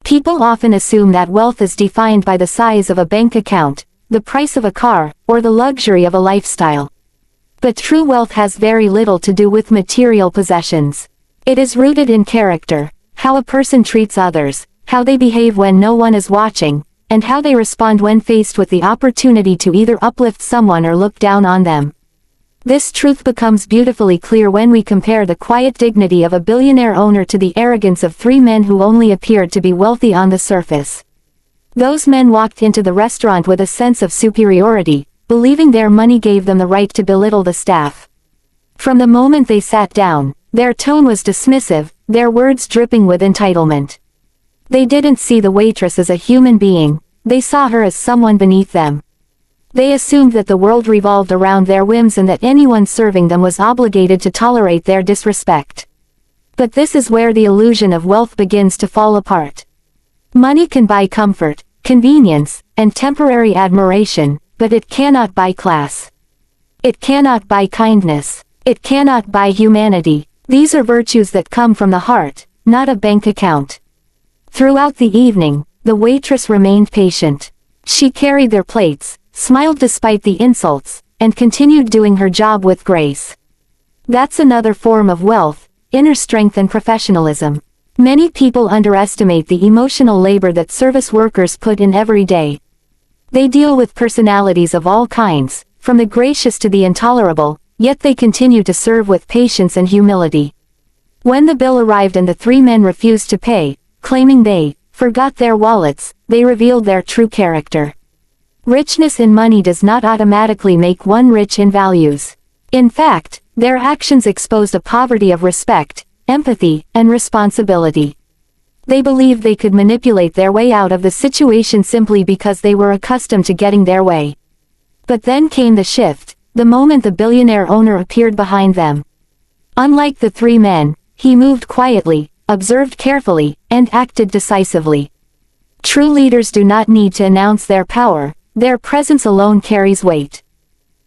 People often assume that wealth is defined by the size of a bank account, the price of a car, or the luxury of a lifestyle. But true wealth has very little to do with material possessions. It is rooted in character, how a person treats others, how they behave when no one is watching, and how they respond when faced with the opportunity to either uplift someone or look down on them. This truth becomes beautifully clear when we compare the quiet dignity of a billionaire owner to the arrogance of three men who only appeared to be wealthy on the surface. Those men walked into the restaurant with a sense of superiority, believing their money gave them the right to belittle the staff. From the moment they sat down, their tone was dismissive, their words dripping with entitlement. They didn't see the waitress as a human being, they saw her as someone beneath them. They assumed that the world revolved around their whims and that anyone serving them was obligated to tolerate their disrespect. But this is where the illusion of wealth begins to fall apart. Money can buy comfort, convenience, and temporary admiration, but it cannot buy class. It cannot buy kindness. It cannot buy humanity. These are virtues that come from the heart, not a bank account. Throughout the evening, the waitress remained patient. She carried their plates, smiled despite the insults, and continued doing her job with grace. That's another form of wealth, inner strength and professionalism. Many people underestimate the emotional labor that service workers put in every day. They deal with personalities of all kinds, from the gracious to the intolerable, yet they continue to serve with patience and humility. When the bill arrived and the three men refused to pay, claiming they forgot their wallets, they revealed their true character. Richness in money does not automatically make one rich in values. In fact, their actions exposed a poverty of respect, empathy, and responsibility. They believed they could manipulate their way out of the situation simply because they were accustomed to getting their way. But then came the shift, the moment the billionaire owner appeared behind them. Unlike the three men, he moved quietly, observed carefully, and acted decisively. True leaders do not need to announce their power, their presence alone carries weight.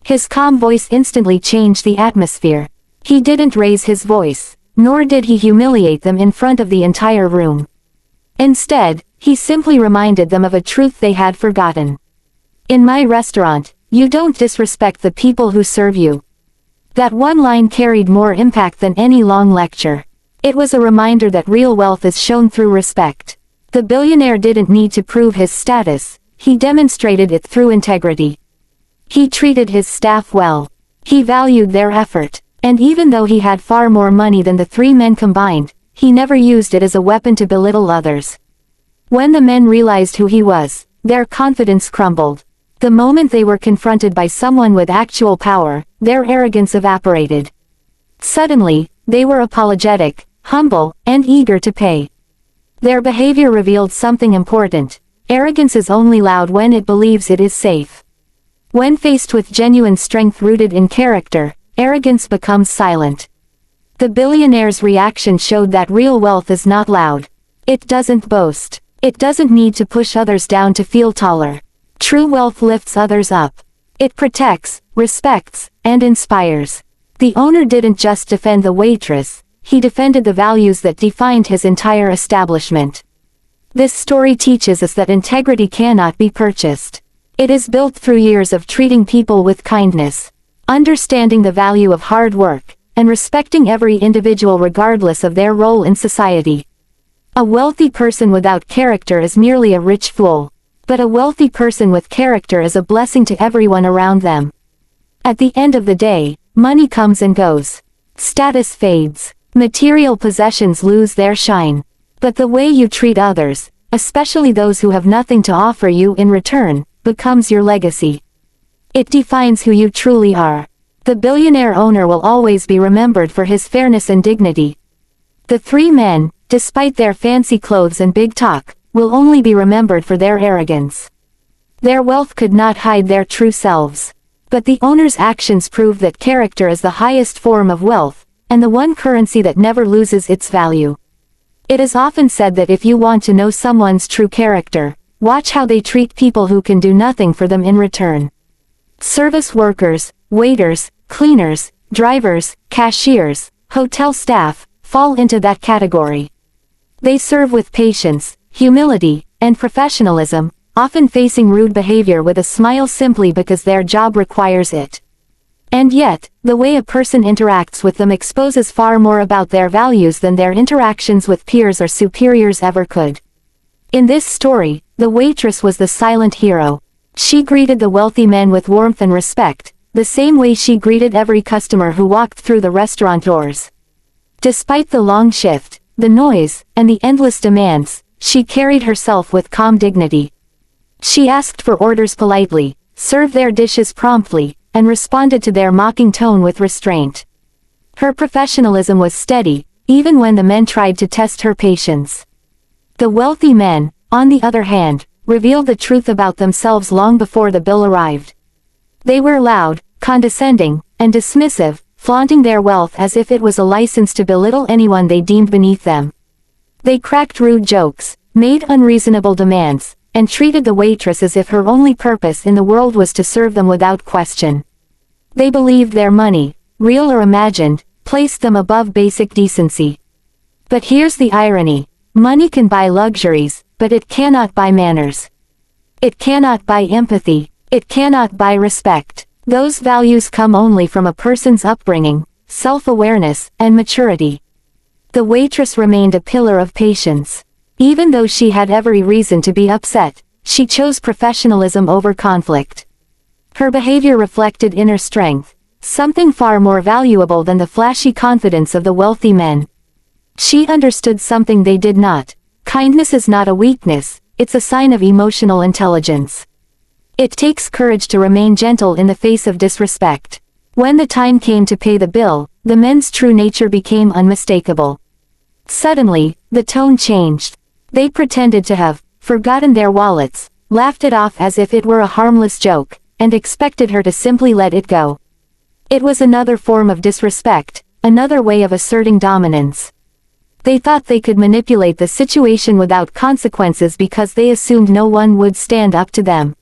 His calm voice instantly changed the atmosphere. He didn't raise his voice, nor did he humiliate them in front of the entire room. Instead, he simply reminded them of a truth they had forgotten. In my restaurant, you don't disrespect the people who serve you. That one line carried more impact than any long lecture. It was a reminder that real wealth is shown through respect. The billionaire didn't need to prove his status, he demonstrated it through integrity. He treated his staff well. He valued their effort, and even though he had far more money than the three men combined, he never used it as a weapon to belittle others. When the men realized who he was, their confidence crumbled. The moment they were confronted by someone with actual power, their arrogance evaporated. Suddenly, they were apologetic, humble, and eager to pay. Their behavior revealed something important. Arrogance is only loud when it believes it is safe. When faced with genuine strength rooted in character, arrogance becomes silent. The billionaire's reaction showed that real wealth is not loud. It doesn't boast. It doesn't need to push others down to feel taller. True wealth lifts others up. It protects, respects, and inspires. The owner didn't just defend the waitress, he defended the values that defined his entire establishment. This story teaches us that integrity cannot be purchased. It is built through years of treating people with kindness, understanding the value of hard work, and respecting every individual regardless of their role in society. A wealthy person without character is merely a rich fool. But a wealthy person with character is a blessing to everyone around them. At the end of the day, money comes and goes. Status fades. Material possessions lose their shine. But the way you treat others, especially those who have nothing to offer you in return, becomes your legacy. It defines who you truly are. The billionaire owner will always be remembered for his fairness and dignity. The three men, despite their fancy clothes and big talk, will only be remembered for their arrogance. Their wealth could not hide their true selves. But the owner's actions prove that character is the highest form of wealth, and the one currency that never loses its value. It is often said that if you want to know someone's true character, watch how they treat people who can do nothing for them in return. Service workers, waiters, cleaners, drivers, cashiers, hotel staff, fall into that category. They serve with patience, humility, and professionalism, often facing rude behavior with a smile simply because their job requires it. And yet, the way a person interacts with them exposes far more about their values than their interactions with peers or superiors ever could. In this story, the waitress was the silent hero. She greeted the wealthy men with warmth and respect, the same way she greeted every customer who walked through the restaurant doors. Despite the long shift, the noise, and the endless demands, she carried herself with calm dignity. She asked for orders politely, served their dishes promptly, and responded to their mocking tone with restraint. Her professionalism was steady, even when the men tried to test her patience. The wealthy men, on the other hand, revealed the truth about themselves long before the bill arrived. They were loud, condescending, and dismissive, flaunting their wealth as if it was a license to belittle anyone they deemed beneath them. They cracked rude jokes, made unreasonable demands, and treated the waitress as if her only purpose in the world was to serve them without question. They believed their money, real or imagined, placed them above basic decency. But here's the irony: money can buy luxuries, but it cannot buy manners. It cannot buy empathy. It cannot buy respect. Those values come only from a person's upbringing, self-awareness, and maturity. The waitress remained a pillar of patience. Even though she had every reason to be upset, she chose professionalism over conflict. Her behavior reflected inner strength, something far more valuable than the flashy confidence of the wealthy men. She understood something they did not. Kindness is not a weakness, it's a sign of emotional intelligence. It takes courage to remain gentle in the face of disrespect. When the time came to pay the bill, the men's true nature became unmistakable. Suddenly, the tone changed. They pretended to have forgotten their wallets, laughed it off as if it were a harmless joke, and expected her to simply let it go. It was another form of disrespect, another way of asserting dominance. They thought they could manipulate the situation without consequences because they assumed no one would stand up to them.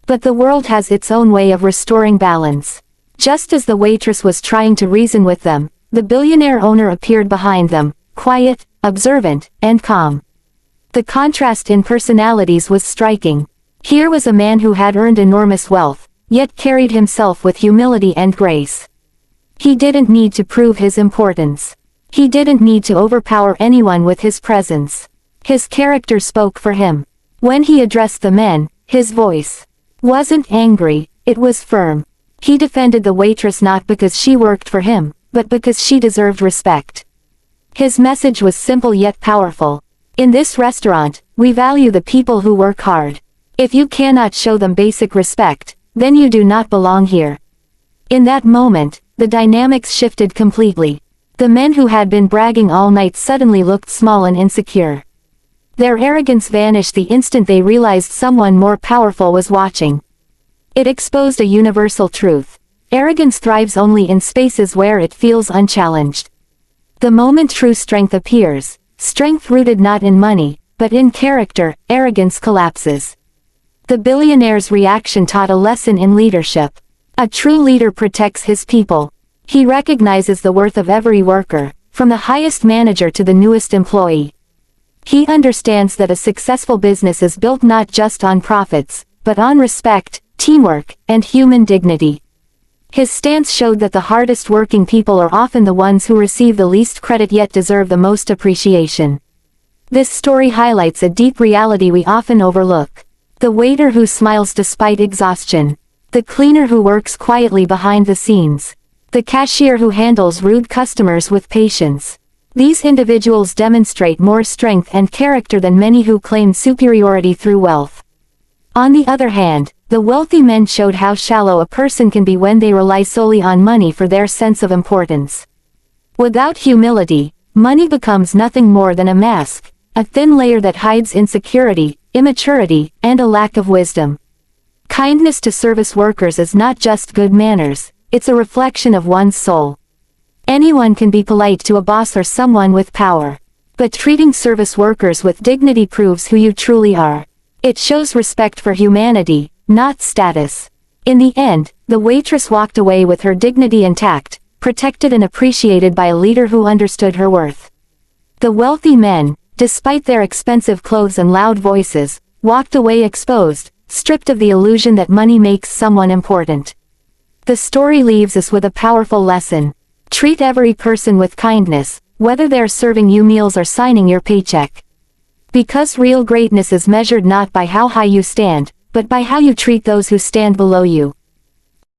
But the world has its own way of restoring balance. Just as the waitress was trying to reason with them, the billionaire owner appeared behind them, quiet, observant, and calm. The contrast in personalities was striking. Here was a man who had earned enormous wealth, yet carried himself with humility and grace. He didn't need to prove his importance. He didn't need to overpower anyone with his presence. His character spoke for him. When he addressed the men, his voice wasn't angry, it was firm. He defended the waitress not because she worked for him, but because she deserved respect. His message was simple yet powerful. In this restaurant, we value the people who work hard. If you cannot show them basic respect, then you do not belong here. In that moment, the dynamics shifted completely. The men who had been bragging all night suddenly looked small and insecure. Their arrogance vanished the instant they realized someone more powerful was watching. It exposed a universal truth. Arrogance thrives only in spaces where it feels unchallenged. The moment true strength appears, strength rooted not in money, but in character, arrogance collapses. The billionaire's reaction taught a lesson in leadership. A true leader protects his people. He recognizes the worth of every worker, from the highest manager to the newest employee. He understands that a successful business is built not just on profits, but on respect, teamwork, and human dignity. His stance showed that the hardest working people are often the ones who receive the least credit yet deserve the most appreciation. This story highlights a deep reality we often overlook. The waiter who smiles despite exhaustion. The cleaner who works quietly behind the scenes. The cashier who handles rude customers with patience. These individuals demonstrate more strength and character than many who claim superiority through wealth. On the other hand, the wealthy men showed how shallow a person can be when they rely solely on money for their sense of importance. Without humility, money becomes nothing more than a mask, a thin layer that hides insecurity, immaturity, and a lack of wisdom. Kindness to service workers is not just good manners, it's a reflection of one's soul. Anyone can be polite to a boss or someone with power. But treating service workers with dignity proves who you truly are. It shows respect for humanity, not status. In the end, the waitress walked away with her dignity intact, protected and appreciated by a leader who understood her worth. The wealthy men, despite their expensive clothes and loud voices, walked away exposed, stripped of the illusion that money makes someone important. The story leaves us with a powerful lesson. Treat every person with kindness, whether they're serving you meals or signing your paycheck. Because real greatness is measured not by how high you stand, but by how you treat those who stand below you.